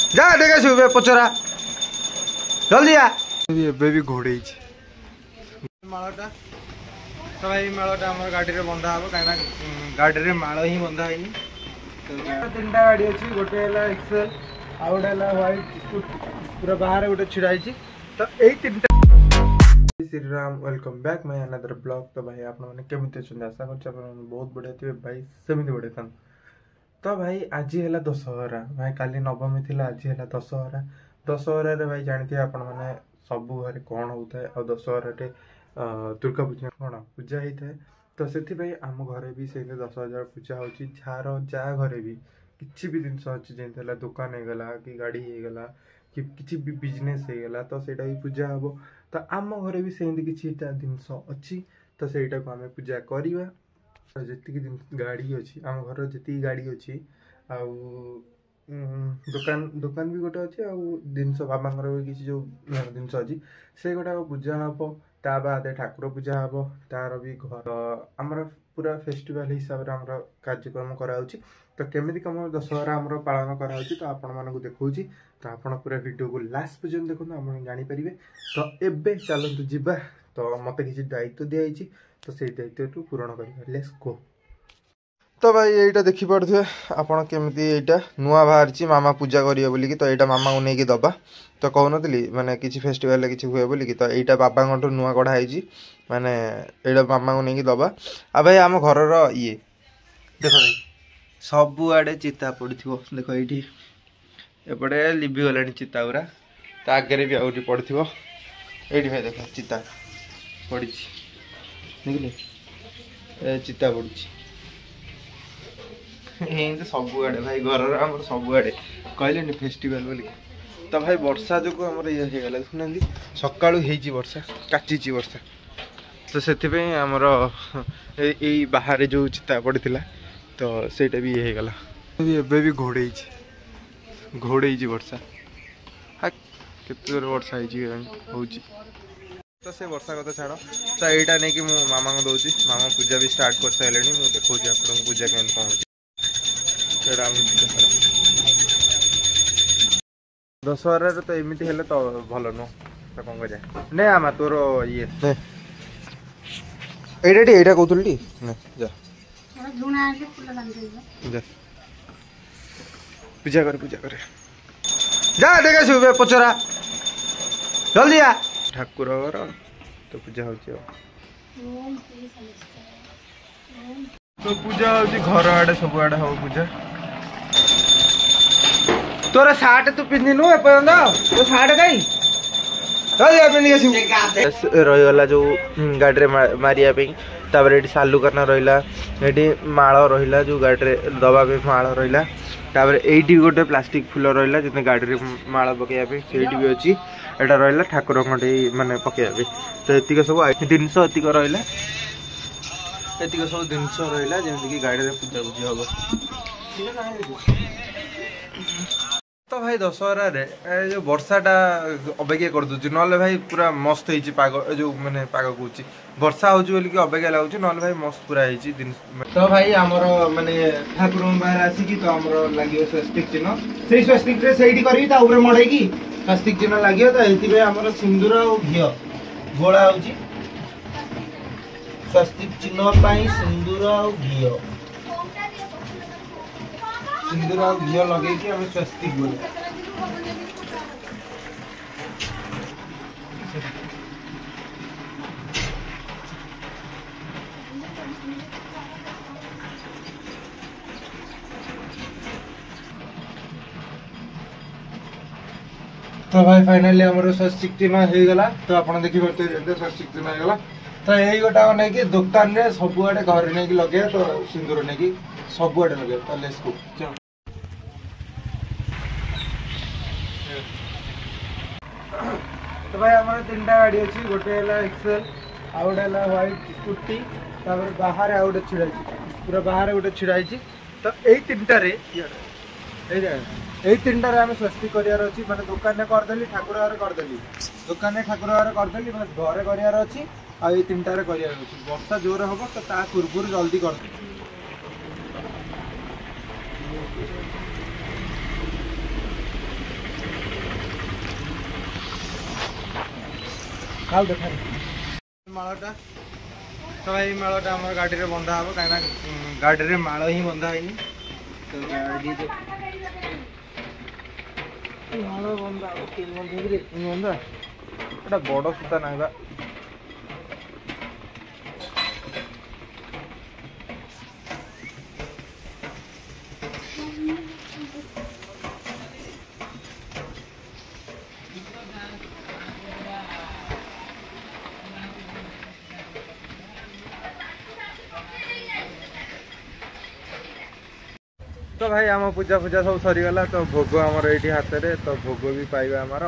जा देखा सुबह पचरा जल्दी आ एबे भी घोड़े मालटा तो भाई मालटा आम गाड़ी में बंधा हम कहीं गाड़ी में माल ही बंधा है तीन गाड़ी अच्छी गोटे एक्सेल आ गोटे व्हाइट पूरा बाहर गोटे छिड़ा तो यही तीन श्रीराम वेलकम बैक मैं अनदर ब्लॉग। तो भाई आप केमी आशा कर बहुत बढ़िया थे भाई सेमती बढ़िया था। तो भाई आज है दशहरा भाई काली नवमी थी आज है दशहरा। दशहरा भाई जानते आप सब घरे कौन होता है और दशहरा दुर्गा पूजा कौन पूजा होता है। तो से आम घरे भी से 10,000 पूजा हो जार घरे भी किसी भी जिनस अच्छी जमी दुकान होगला कि गाड़ी होगला कि किसी भी बिजनेस होगला तो सेटा भी पूजा हम। तो आम घरे भी से किसी जिनस अच्छी तो सेटा को आम पूजा करवा जी गाड़ी अच्छी आम घर जी गाड़ी अच्छी दुकान दुकान भी गोटे अच्छे जिनस बाबा भी किसी जो जिनस अच्छी से गुड़ा पूजा हम। ता बाद ठाकुर पूजा हम तार भी घर आमर पूरा फेस्टिवल हिसाब से आम कार्यक्रम कराऊँ। तो केमी कम दशहरा आम पालन कराऊँ तो आपण देखा तो आप पूरा वीडियो को लास्ट पर्यटन देखो आप जानीपर। तो एबे चलतु जीवा तो मत किसी दायित्व दिखाई तो से दायित्व पूरण कर लेट्स गो। तो भाई यहीटा देखिपे आपड़ केमी यहाँ नुआ बाहरी मामा पूजा करेंगे बोलिकी तो यहाँ मामा को लेकिन दबा तो कहनी मैंने किसी फेस्टिवल किसी हुए बोलिकी तो यहाँ बाबा नुआ कढ़ाई माने यहाँ मामा को लेकिन दबा। आ भाई आम घर ये देख भाई सबू आड़े चिता पड़ी देख ये एपटे लिभिगला चिता गुरा तो आगे भी आगे पड़ी ये भाई देख चिता पड़ी देखिले चिता पड़ी तो सबुआड़े भाई घर आम सबुआड़े कहले फेस्टिवल बोली। तो भाई वर्षा जो आम ये होगा देखुना सका वर्षा काची वर्षा तो से आमर यही बाहर जो चिता पड़ी तो सेटा भी ये होगा एबे भी घोड़े वर्षा हाँ केत वर्षा हो तो से वर्षा कथा छाड़ तो यहाँ नहीं कि मामा को दौर मामा पूजा भी स्टार्ट कर सारे मुझे देखा आप पूजा केमती कौन दशहरा तो एमती हेले तो भल नुह तो कौन कर नहीं आमा तोर ये यहाँ कहती जा पूजा कर जा देखा सुबह पचरा जल्दी आ ठाकुर घर तो पूजा हो तो पूजा हो घर आड़े सब आड़े हम पूजा। तोर सार्ट तू पिंधिनु एपर्यंत तो सार्ट कहीं रहीगला जो गाड़ी में मारिया ये सालू करना रहा ये माल रहा जो गाड़ी दबा माल रहा तापर ये गोटे प्लास्टिक फुल रहा जितने गाड़ी में माल पकड़ापी से भी अच्छी यहाँ रहा ठाकुर माने पकड़ापी तो ये सब जिनस एतिक रहा ये सब जिनस रहा जमीक गाड़ी में पूजा पूजी हम। तो भाई दशहरा जो वर्षाटा अपेक्षा कर दूसरी ना भाई पूरा मस्त हो पाग जो मैंने पाग कौच वर्षा हो अपेक्षा लगुच ना भाई मस्त पूरा दिन। तो भाई आमर माने ठाकुर बाहर आसिकी तो आमर लगे स्वस्तिक चिन्ह से स्वस्तिक से करी मड़ेगी स्वस्तिक चिन्ह लगे तो ये आमर सिंदूर और घी गोला हो स्वस्तिक चिन्ह सिंदूर और घी सिंदूर और घी लगे आम स्वस्तिक बोले। तो भाई फाइनाली आम स्वस्तिक चिन्ह होगा तो आप देखिए स्वस्तिक चिन्ह होगा तो यही गोटा नहीं दुकान में सबुआड़े घर नहीं लगे तो सिंदूर नहीं सबुआड़े लगे तो लेट्स गो। तो भाई आम तीन गाड़ी अच्छी गोटे एक्सेल आ गोटे व्हाइट स्कूटी बाहर आ गोटे छिड़ा पूरा बाहर गोटे छिड़ा तो यही तीन टारे आम स्वस्ति करार अच्छी मैंने दुकान में करदेली ठाकुर घर करदेली दुकान में ठाकुर घर करदेली बस घरे करार अच्छी आ तीन टारे करार अच्छी वर्षा जोर हम तो ता पूर्व जल्दी कर खाऊ देखा मालटा तो भाई मालटा आम गाड़ी में बंधा हम कहीं गाड़ी में माल ही बंधा है तो गाड़ी माल बंधा बंधा एटा बड़ सूता ना बा तो भाई आम पूजा पूजा सब सरीगला तो भोग आमर ये हाथ में तो भोग भी पाइबा आमर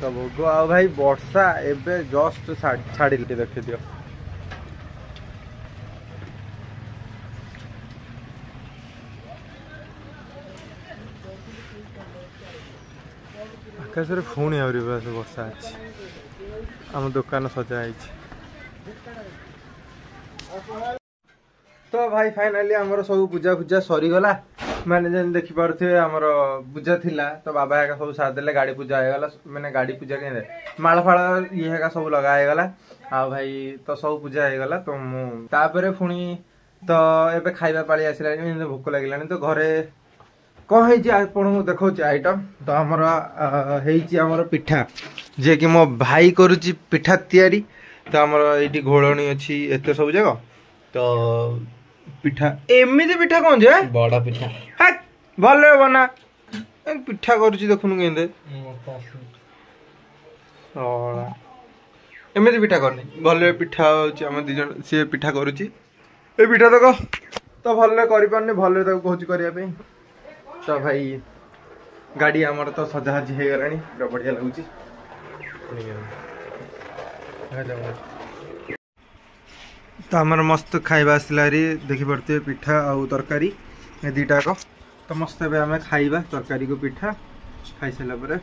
तो भोग आ भाई वर्षा एबे जस्ट छाड़ी देखी दियो आकाश रे पुणी आहरी वर्षा अच्छी आम दुकान सजा है। तो भाई फाइनाली आमर सब पूजा पूजा सरीगला मैंने जन देखी पारे आमर पूजा थिला तो बाबा हेका सब साथ देले गाड़ी पूजा होगला मैंने गाड़ी पूजा के माल फाड़ ये हेका सब लगा होगला आ भाई तो सब पूजा होगला तो मुझे पुणी तो एबे खाइबा पाली आसला भोक लगे तो घरे कौन है आपको देखा आइटम तो आमर होमर पिठा जे कि मो भाई करुच्ची पिठा तैयारी तो आमर ये घोलनी अच्छी एत सब जगह तो पिठा एमती पिठा कौन जे बड़ा पिठा भल बना पिठा करुच्ची देखुन के एमती पिठा करनी भल पिठा आम दी जन सी पिठा करुच्ची ए पिठा तक तो भल कर भल कहूँ करने तो भाई गाड़ी आमर तो सजासजी हो गला बढ़िया लगुच तो आमर मस्त खाइबा आसला देखी पारे पिठा आउ तरकारी ए दुटाक तो मस्त आम खाइबा तरकारी को पिठा खाई सारापर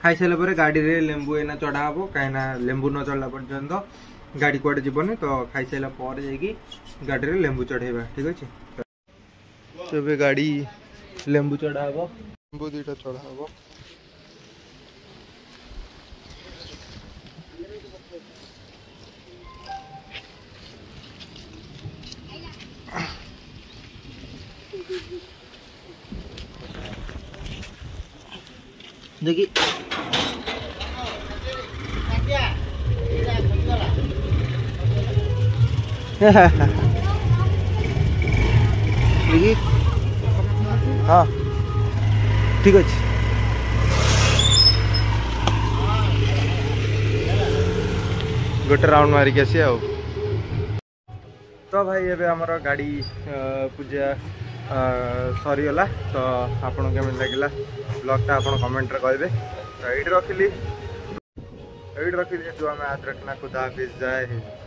खाई सारापर गाड़ी रे लेंबू एना चढ़ा हम कहीं लेंबू न चढ़ला पर्यंत गाड़ी कुआडे जीवन तो खाई सारा पर जाकि गाड़ी रे लेंबू चढ़ेबा ठीक अच्छे तो गाड़ी लेंबू चढ़ा हम लेंबू दुटा चढ़ा हम देखी देखी हाँ ठीक अच्छे गोटे राउंड मारिक आसी आ तो भाई एबे हमर गाड़ी पूजा सरीगला तो आपन केमन लगिला ब्लॉगटा आपन कमेंट रे कहबे तो एठी रखिली जो हमें आज रखना खुदा हाफिज जय हिंद।